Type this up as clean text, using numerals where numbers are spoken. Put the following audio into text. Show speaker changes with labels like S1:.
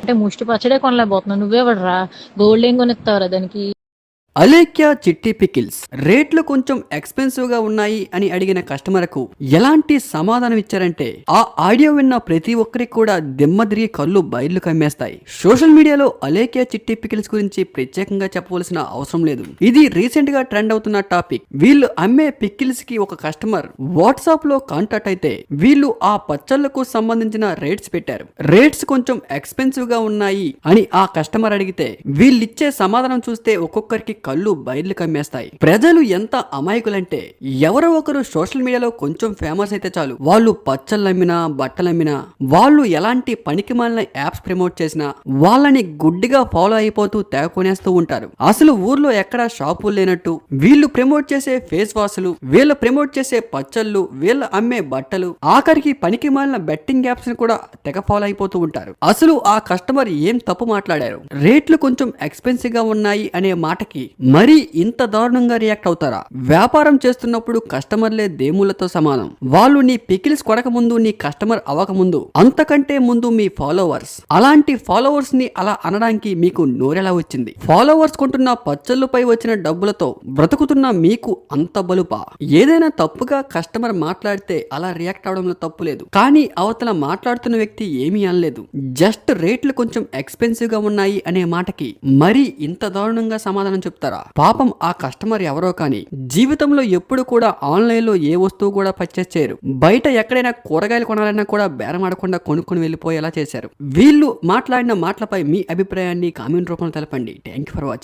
S1: అంటే ముష్టి పచ్చడే కొనలేకపోతున్నావు. నువ్వెవడురా? గోల్డ్ ఏం కొనిస్తావురా దానికి?
S2: అలేఖ్య చిట్టి పికిల్స్ రేట్లు కొంచెం ఎక్స్పెన్సివ్ గా ఉన్నాయి అని అడిగిన కస్టమర్కు ఎలాంటి సమాధానం ఇచ్చారంటే ఆ ఆడియో విన్న ప్రతి ఒక్కరికి కూడా దిమ్మదిరిగి కళ్ళు బయర్లు కమ్మేస్తాయి. సోషల్ మీడియాలో అలేఖ్య చిట్టి పికిల్స్ గురించి ప్రత్యేకంగా చెప్పవలసిన అవసరం లేదు. ఇది రీసెంట్ గా ట్రెండ్ అవుతున్న టాపిక్. వీళ్ళు అమ్మే పికిల్స్ కి ఒక కస్టమర్ వాట్సాప్ లో కాంటాక్ట్ అయితే వీళ్ళు ఆ పచ్చళ్లకు సంబంధించిన రేట్స్ పెట్టారు. రేట్స్ కొంచెం ఎక్స్పెన్సివ్ గా ఉన్నాయి అని ఆ కస్టమర్ అడిగితే వీళ్ళిచ్చే సమాధానం చూస్తే ఒక్కొక్కరికి కళ్ళు బయర్లు కమ్మేస్తాయి. ప్రజలు ఎంత అమాయకులంటే ఎవరో ఒకరు సోషల్ మీడియాలో కొంచెం ఫేమస్ అయితే చాలు వాళ్ళు పచ్చళ్ళమ్మినా బట్టలమ్మినా వాళ్ళు ఎలాంటి పనికి మాలిన యాప్స్ ప్రమోట్ చేసినా వాళ్ళని గుడ్డిగా ఫాలో అయిపోతూ తేకొనేస్తూ ఉంటారు. అసలు ఊర్లో ఎక్కడా షాపులు లేనట్టు వీళ్ళు ప్రమోట్ చేసే ఫేస్ వాష్లు, వీళ్ళు ప్రమోట్ చేసే పచ్చళ్ళు, వీళ్ళు అమ్మే బట్టలు, ఆఖరికి పనికి మాలిన బెట్టింగ్ యాప్స్ ని కూడా తెగ ఫాలో అయిపోతూ ఉంటారు. అసలు ఆ కస్టమర్ ఏం తప్పు మాట్లాడారు? రేట్లు కొంచెం ఎక్స్పెన్సివ్ గా ఉన్నాయి అనే మాటకి మరి ఇంత దారుణంగా రియాక్ట్ అవుతారా? వ్యాపారం చేస్తున్నప్పుడు కస్టమర్లే దేములతో సమానం. వాళ్ళు నీ పికిల్స్ కొనక ముందు, నీ కస్టమర్ అవ్వక ముందు, అంతకంటే ముందు మీ ఫాలోవర్స్. అలాంటి ఫాలోవర్స్ ని అలా అనడానికి మీకు నోరెలా వచ్చింది? ఫాలోవర్స్ కొంటున్న పచ్చళ్ళపై వచ్చిన డబ్బులతో బ్రతుకుతున్న మీకు అంత బలుపా? ఏదైనా తప్పుగా కస్టమర్ మాట్లాడితే అలా రియాక్ట్ అవడంలో తప్పు లేదు. కానీ అవతల మాట్లాడుతున్న వ్యక్తి ఏమీ అనలేదు. జస్ట్ రేట్లు కొంచెం ఎక్స్పెన్సివ్ గా ఉన్నాయి అనే మాటకి మరి ఇంత దారుణంగా సమాధానం చెప్తారా? పాపం ఆ కస్టమర్ ఎవరో కానీ జీవితంలో ఎప్పుడు కూడా ఆన్లైన్ లో ఏ వస్తువు కూడా పర్చేస్ చేయరు. బయట ఎక్కడైనా కూరగాయలు కొనాలన్నా కూడా బేరం ఆడకుండా కొనుక్కొని వెళ్ళిపోయేలా చేశారు. వీళ్ళు మాట్లాడిన మాటలపై మీ అభిప్రాయాన్ని కామెంట్ రూపంలో తెలపండి. Thank you for watching.